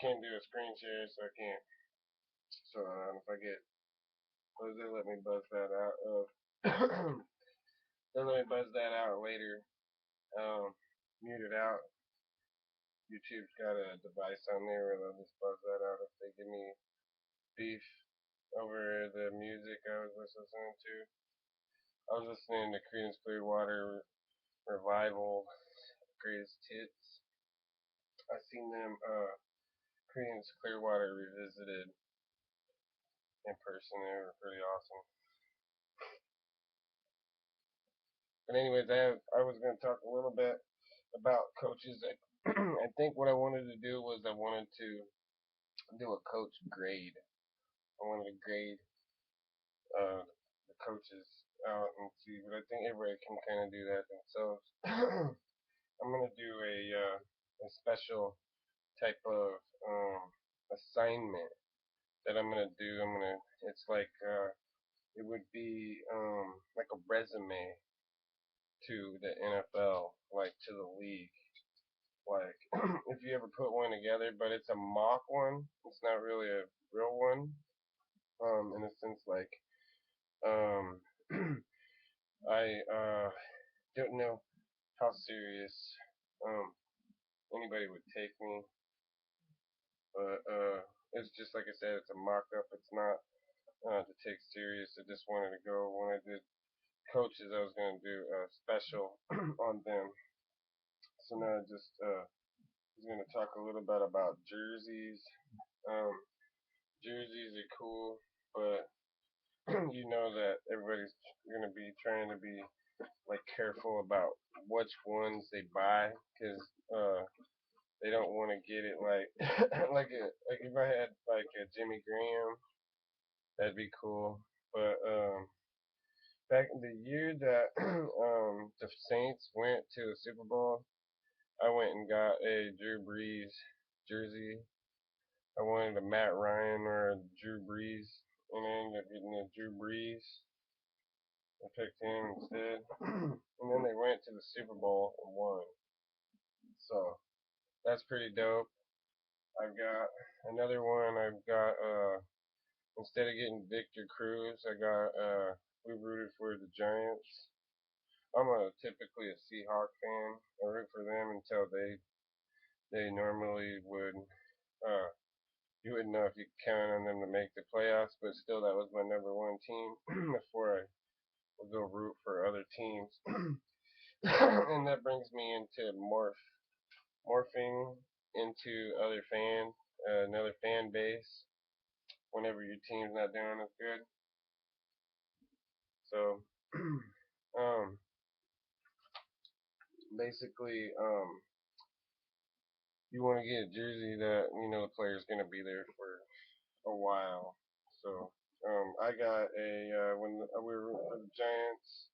can't do a screen share, so I can't. So if I get, they let me buzz that out. They let me buzz that out later. Mute it out. YouTube's got a device on there where they'll just buzz that out if they give me beef over the music I was listening to. I was listening to Creedence Clearwater Revival, Greatest Hits. I seen them Creedence Clearwater revisited in person. They were pretty awesome. But anyways, I was going to talk a little bit about coaches. I think what I wanted to do was I wanted to do a coach grade. I wanted to grade the coaches out and see, but I think everybody can kind of do that themselves. I'm gonna do a special type of assignment that I'm gonna do. It's like it would be like a resume to the NFL, like to the league. Like if you ever put one together, but it's a mock one. It's not really a real one. In a sense, like um, I don't know how serious um, anybody would take me, but it's just like I said, it's a mock-up. It's not to take serious. I just wanted to go when I did coaches. I was gonna do a special on them. So now I just was gonna talk a little bit about jerseys. Um, Jerseys are cool, but you know that everybody's gonna be trying to be like careful about which ones they buy because they don't want to get it like like if I had like a Jimmy Graham, that'd be cool. But back in the year that the Saints went to the Super Bowl, I went and got a Drew Brees jersey. I wanted a Matt Ryan or a Drew Brees, and I ended up getting a Drew Brees. I picked him instead. And then they went to the Super Bowl and won. So that's pretty dope. I've got another one. I've got instead of getting Victor Cruz, I got we rooted for the Giants. I'm typically a Seahawk fan. I root for them until they normally would you wouldn't know if you could count on them to make the playoffs, but still that was my number one team before I would go root for other teams. And that brings me into morphing into another fan base whenever your team's not doing as good. So, um, basically, you want to get a jersey that you know the player's gonna be there for a while. So, I got when we were for the Giants,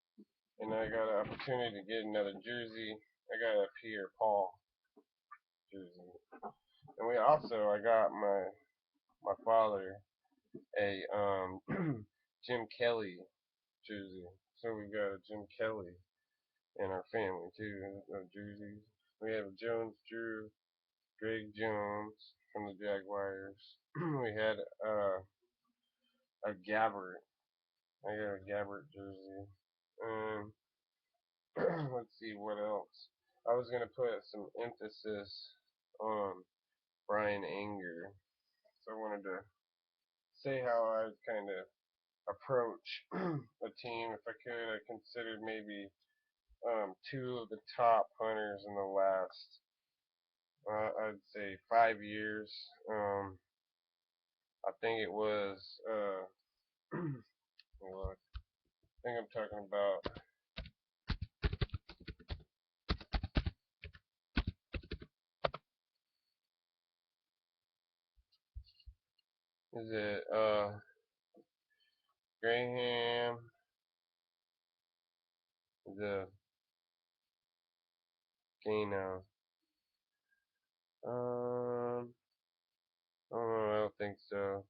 and I got an opportunity to get another jersey. I got a Pierre Paul jersey, and I got my father a Jim Kelly jersey. So we got a Jim Kelly in our family too, jerseys. We have Jones Drew, Greg Jones from the Jaguars. We had a Gabbert. I got a Gabbert jersey. Um, let's see what else. I was gonna put some emphasis on Brian Anger, so I wanted to say how I kind of approach a team. If I could, I considered maybe two of the top hunters in the last, I'd say 5 years. I think it was, look, I think I'm talking about, is it, Graham, the Gano, I don't think so.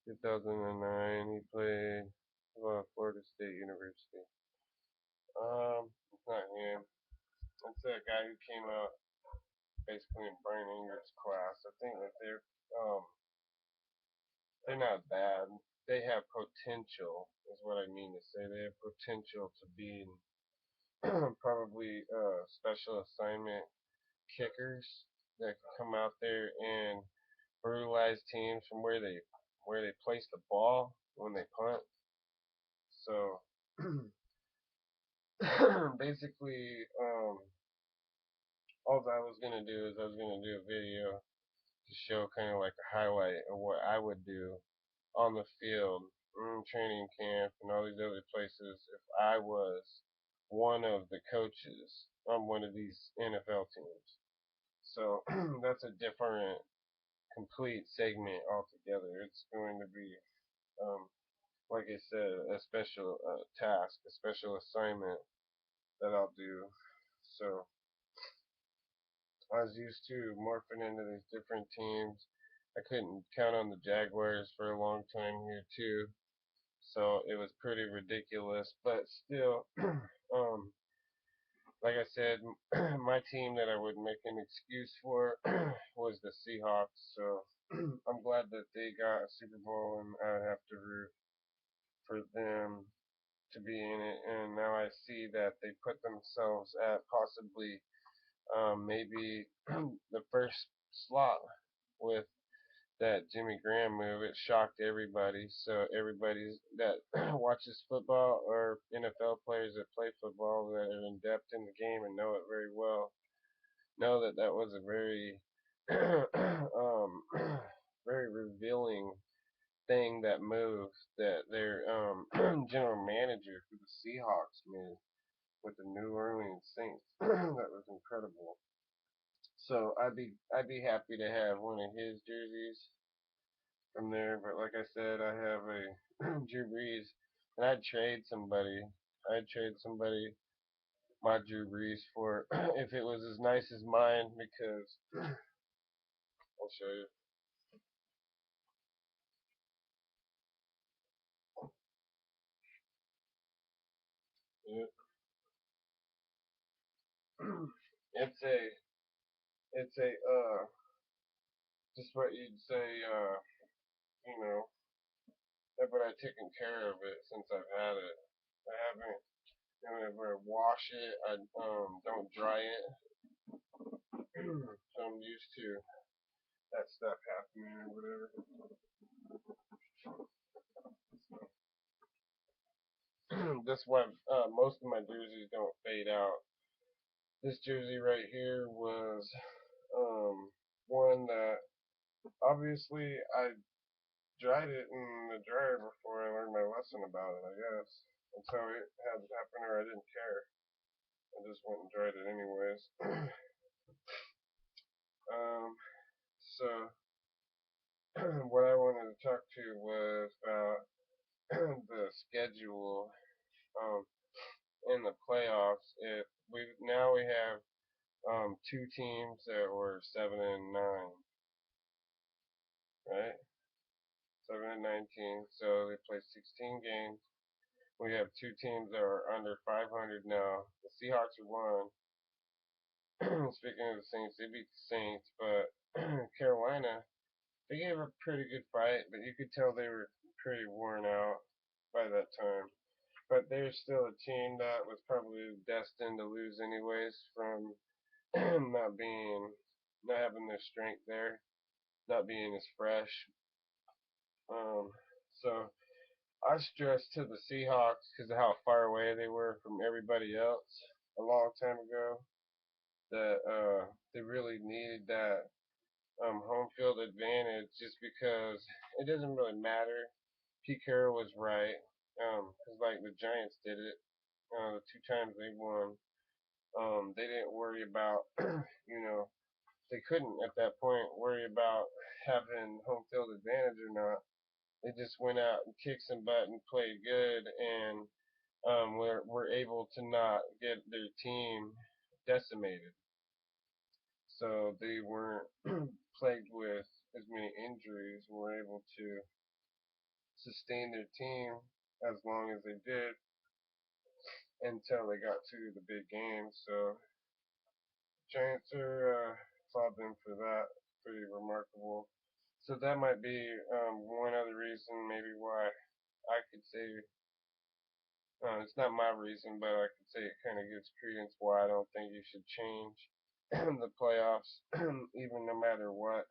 2009, he played Florida State University. It's not him. It's a guy who came out. basically in Brian Ingram's class. I think that they're not bad. They have potential, is what I mean to say. They have potential to be probably special assignment kickers that can come out there and brutalize teams from where they place the ball when they punt. So basically, all I was gonna do is I was gonna do a video to show kind of like a highlight of what I would do on the field, training camp, and all these other places if I was one of the coaches on one of these NFL teams. So that's a different, complete segment altogether. It's going to be, um, like I said, a special task, a special assignment that I'll do. So I was used to morphing into these different teams. I couldn't count on the Jaguars for a long time here too, so it was pretty ridiculous. But still, like I said, my team that I would make an excuse for was the Seahawks. So I'm glad that they got a Super Bowl, and I would have to root for them to be in it. And now I see that they put themselves at possibly maybe the first slot with that Jimmy Graham move. It shocked everybody. So everybody that watches football or NFL players that play football that are in depth in the game and know it very well know that that was a very very revealing thing, that move that their general manager for the Seahawks made with the New Orleans Saints. That was incredible. So I'd be happy to have one of his jerseys from there. But like I said, I have a Drew Brees, and I'd trade somebody my Drew Brees for if it was as nice as mine, because I'll show you. Yeah. it's a it's a just what you'd say, you know, but I've taken care of it since I've had it. I haven't, whenever I wash it, I don't dry it. So I'm used to that stuff happening or whatever. That's why most of my jerseys don't fade out. This jersey right here was one that obviously I dried it in the dryer before I learned my lesson about it, I guess. And so it had happened, or I didn't care. I just went and dried it anyways. So what I wanted to talk to was about the schedule um, in the playoffs. If we have two teams that were 7-9, right? 7-19. So they play 16 games. We have two teams that are under 500 now. The Seahawks are one. Speaking of the Saints, they beat the Saints, but Carolina, they gave a pretty good fight, but you could tell they were pretty worn out by that time. But they're still a team that was probably destined to lose anyways from not having their strength there, not being as fresh. Um, so I stressed to the Seahawks because of how far away they were from everybody else a long time ago, that they really needed that home field advantage, just because it doesn't really matter. Pete Carroll was right, because like the Giants did it the two times they won. They didn't worry about, you know, they couldn't at that point worry about having home field advantage or not. They just went out and kicked some butt and played good, and were able to not get their team decimated. So they weren't plagued with as many injuries, and were able to sustain their team as long as they did until they got to the big game. So Giants are applaud them for that. Pretty remarkable. So that might be one other reason, maybe why I could say it's not my reason, but I could say it kind of gives credence why I don't think you should change the playoffs, even no matter what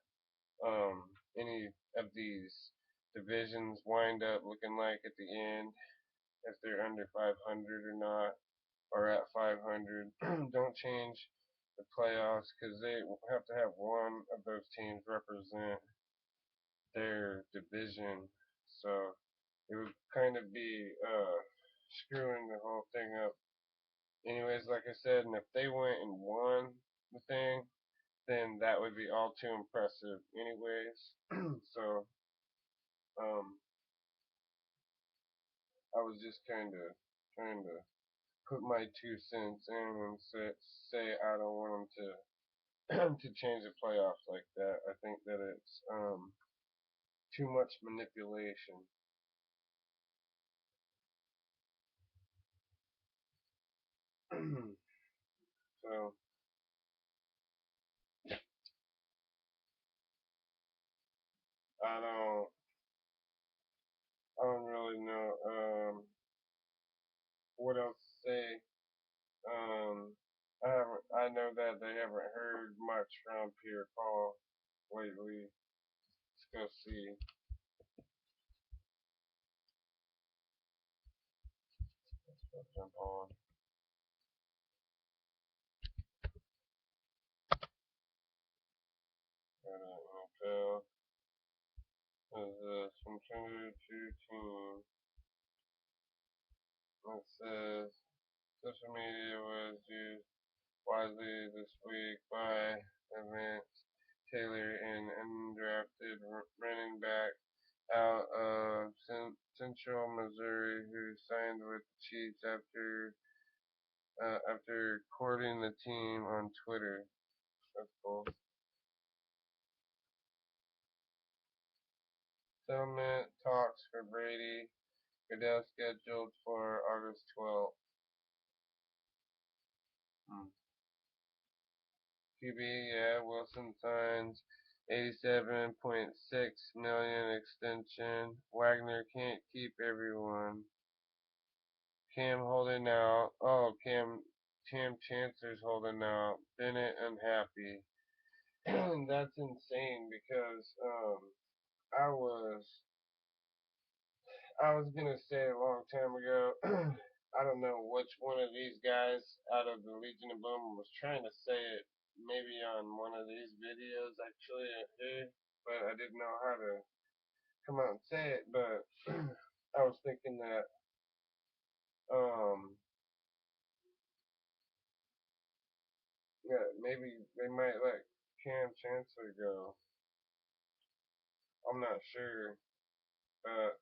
any of these divisions wind up looking like at the end, if they're under 500 or not, or at 500. Don't change the playoffs because they have to have one of those teams represent their division. So it would kind of be screwing the whole thing up. Anyways, like I said, and if they went and won the thing, then that would be all too impressive. Anyways, so um, I was just kind of trying to put my 2 cents in and say I don't want them to to change the playoffs like that. I think that it's too much manipulation. So I don't I don't really know what else to say. I know that they haven't heard much from Pierre Paul lately. Let's go see. Let's jump on. NFL. Is this from 22 team? It says social media was used widely this week by Evans Taylor, an undrafted running back out of Central Missouri who signed with the Chiefs after courting the team on Twitter. That's cool. Settlement talks for Brady Goodell scheduled for August 12th. QB, yeah, Wilson signs 87.6 million extension. Wagner can't keep everyone. Cam holding out. Oh, Cam Chancellor's holding out. Bennett unhappy. That's insane because I was I was gonna say a long time ago. I don't know which one of these guys out of the Legion of Boom was trying to say it. Maybe on one of these videos actually, but I didn't know how to come out and say it. But I was thinking that um yeah, maybe they might let Cam Chancellor go. I'm not sure, but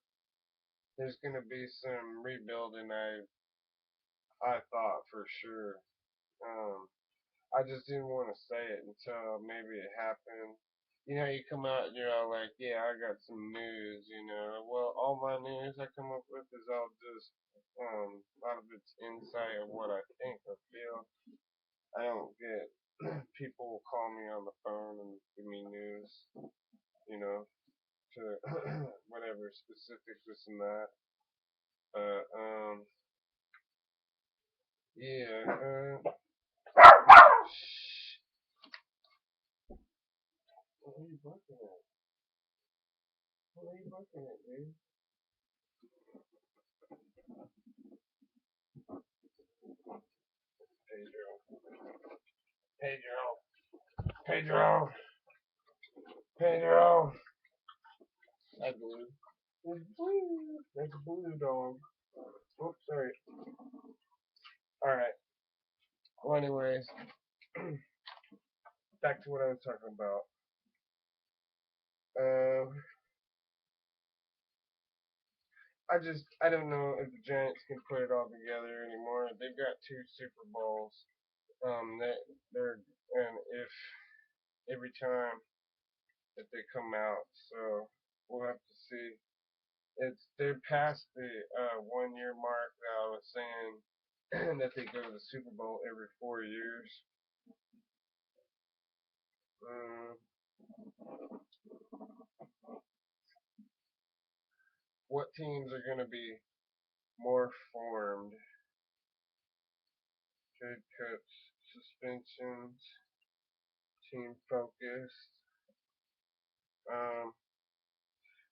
there's gonna be some rebuilding. I thought for sure. Um, I just didn't want to say it until maybe it happened. You know, you come out and you're all like, yeah, I got some news, you know. Well, all my news I come up with is all just, a lot of it's insight of what I think or feel. I don't get people call me on the phone and give me news, you know, to whatever specific this and that. But, yeah, what are you looking at? What are you looking at, dude? Pedro. Pedro. Pedro. Pedro. That's blue. That's blue. That's a blue dog. Oops, sorry. Alright. Well, anyways, back to what I was talking about. Um, I don't know if the Giants can put it all together anymore. They've got 2 Super Bowls. They're and if every time that they come out, so we'll have to see. They're past the 1 year mark that I was saying that they go to the Super Bowl every 4 years. Um, what teams are going to be more formed? Head coach suspensions, team focus. Um,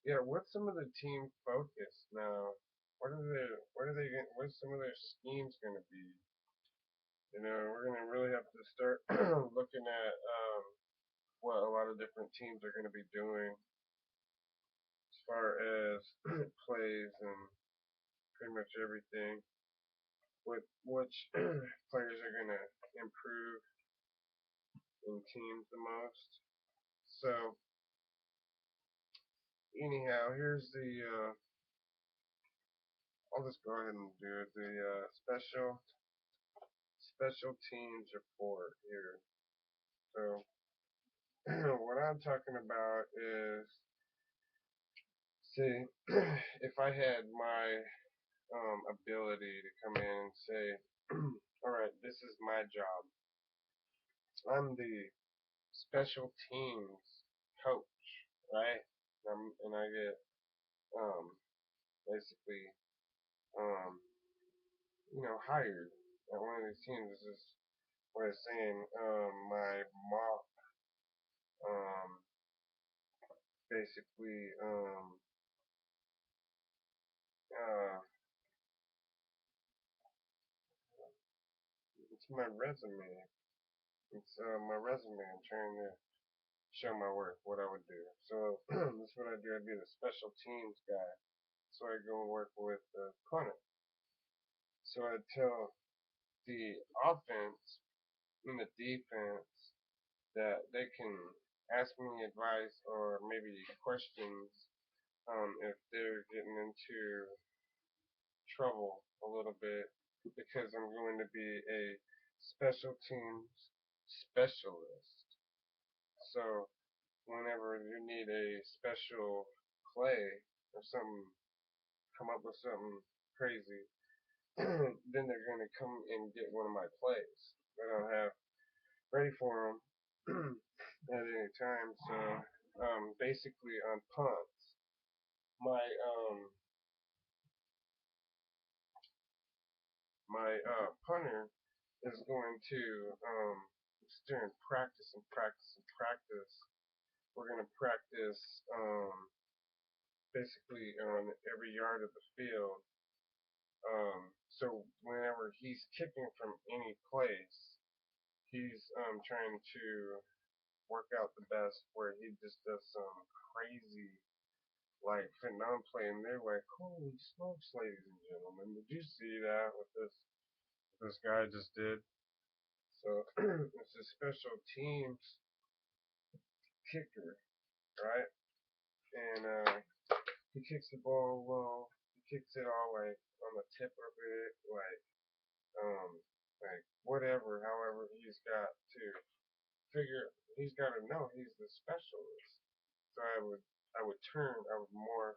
yeah, what's some of the team focus now? What's some of their schemes gonna be? You know, we're gonna really have to start looking at what a lot of different teams are gonna be doing as far as plays and pretty much everything. Which players are gonna improve in teams the most? So anyhow, here's the I'll just go ahead and do it. The special teams report here. So what I'm talking about is, see, if I had my ability to come in and say, all right, this is my job. I'm the special teams coach, right? And I get um, basically hired at one of these teams. This is what it's saying. My mock um, basically uh, it's my resume. It's my resume. I'm trying to show my work, what I would do. So this is what I do. I'd be the special teams guy. So I go and work with the punter. So I tell the offense and the defense that they can ask me advice or maybe questions if they're getting into trouble a little bit because I'm going to be a special teams specialist. So whenever you need a special play or something, come up with something crazy, then they're going to come and get one of my plays that I'll have ready for them at any time. So basically on punts, my punter is going to during practice and practice and practice. We're going to practice basically on every yard of the field. So whenever he's kicking from any place, he's trying to work out the best where he just does some crazy like phenomenal play, and they're like, "Holy smokes, ladies and gentlemen! Did you see that? What this guy just did?" So it's a special teams kicker, right? And he kicks the ball well. He kicks it all like on the tip of it, um, like whatever. However, he's got to figure. He's got to know he's the specialist. So I would more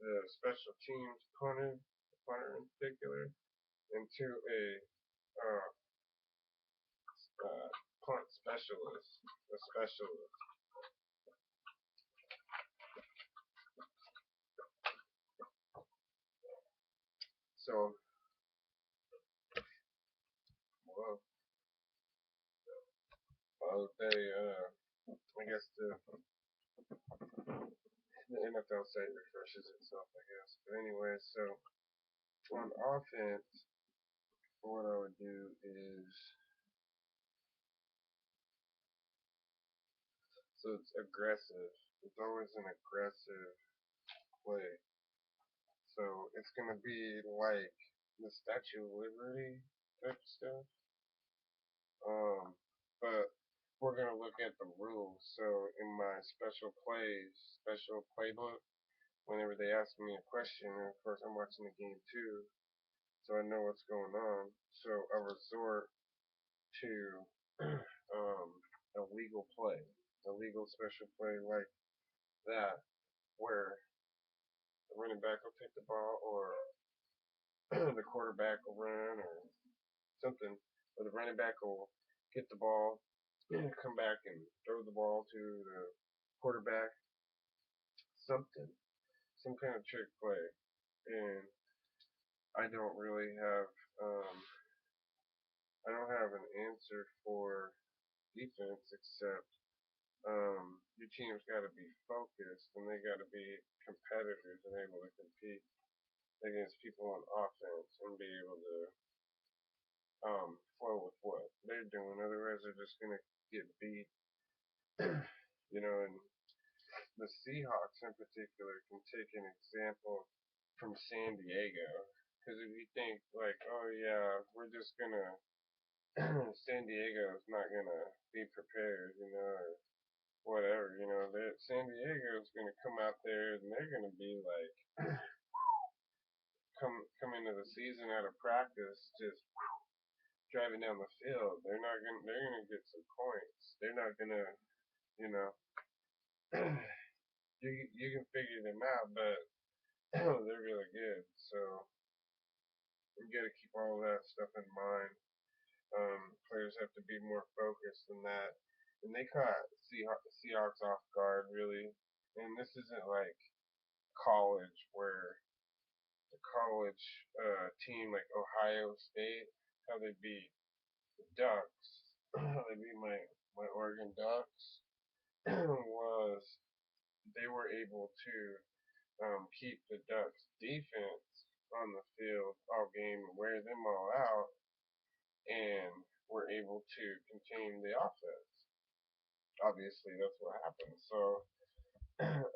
the special teams punter in particular, into uh, punt specialist, a specialist. So, well, I guess the NFL site refreshes itself, I guess. But anyway, so on offense, what I would do is, so it's aggressive. It's always an aggressive play. So it's gonna be like the Statue of Liberty type stuff. Um, but we're gonna look at the rules. So in my special playbook, whenever they ask me a question, and of course I'm watching the game too, so I know what's going on. So I resort to um, a legal play, a legal special play like that, where the running back will take the ball, or the quarterback will run, or something, or the running back will get the ball, come back and throw the ball to the quarterback, something, some kind of trick play. And I don't really have, um, I don't have an answer for defense except your team's got to be focused and they got to be competitors and able to compete against people on offense and be able to flow with what they're doing. Otherwise, they're just gonna get beat. And the Seahawks in particular can take an example from San Diego. Because if you think like, oh yeah, we're just gonna San Diego's not gonna be prepared, or whatever, San Diego's gonna come out there and they're gonna be like come into the season out of practice just driving down the field. They're gonna get some points. They're not gonna you know you can figure them out, but they're really good. So we gotta keep all that stuff in mind. Players have to be more focused than that. And they caught Seahawks off guard really. And this isn't like college where the college team like Ohio State, how they beat the Ducks, how they beat my Oregon Ducks was they were able to keep the Ducks defense on the field all game and wear them all out, and were able to contain the offense. Obviously, that's what happened. So,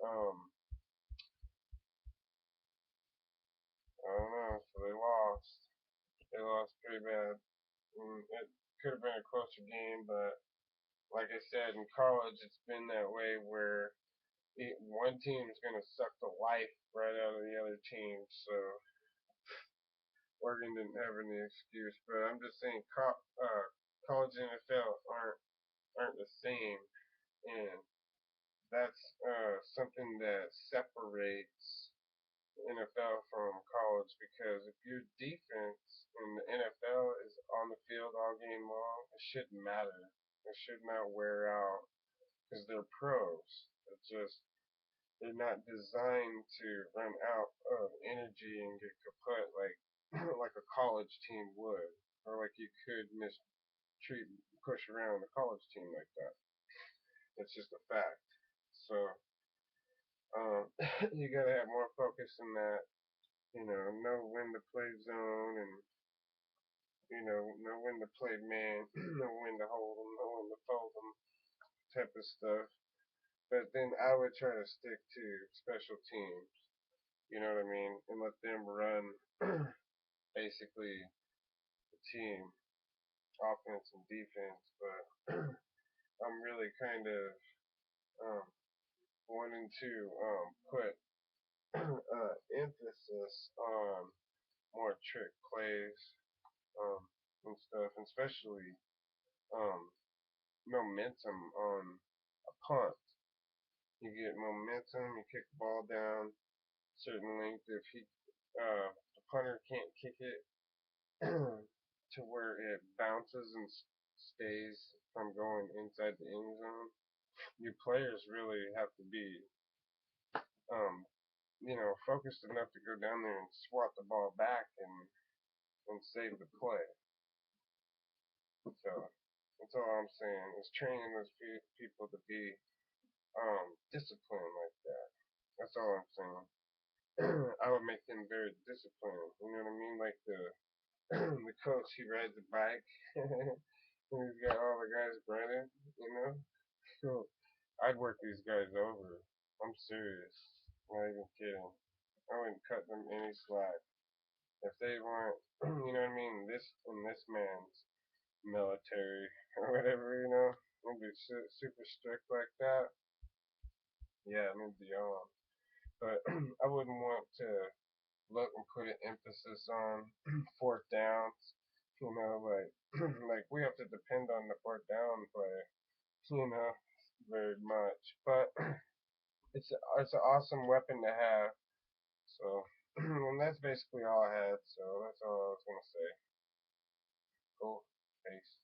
um, I don't know. So they lost. They lost pretty bad. It could have been a closer game, but like I said, in college, it's been that way where one team is going to suck the life right out of the other team. So Oregon didn't have any excuse. But I'm just saying, college and NFL aren't the same, and that's something that separates NFL from college, because if your defense in the NFL is on the field all game long, it shouldn't matter. It should not wear out because they're pros. It's just they're not designed to run out of energy and get kaput like like a college team would, or like you could mistreat push around a college team like that. It's just a fact. So um, you gotta have more focus in that. Know when to play zone, and know when to play man, know when to hold them, know when to fold them, type of stuff. But then I would try to stick to special teams. You know what I mean, and let them run basically the team, offense and defense. But I'm really kind of um, wanting to put emphasis on more trick plays um, and stuff, and especially um, momentum on a punt. You get momentum, you kick the ball down certain length. If the punter can't kick it to where it bounces and stays from going inside the end zone, you players really have to be um, focused enough to go down there and swat the ball back and save the play. So that's all I'm saying is training those people to be disciplined like that. That's all I'm saying. I would make them very disciplined. You know what I mean? Like the the coach, he rides a bike and he's got all the guys running. You know, so I'd work these guys over. I'm serious. Not even kidding. I wouldn't cut them any slack if they weren't. You know what I mean? This man's military or whatever. I'd be super strict like that. Yeah, I mean beyond. But I wouldn't want to look and put an emphasis on fourth downs. Like like we have to depend on the fourth down play. You know, very much. But it's an awesome weapon to have. So, and that's basically all I had. So that's all I was gonna say. Cool. Peace.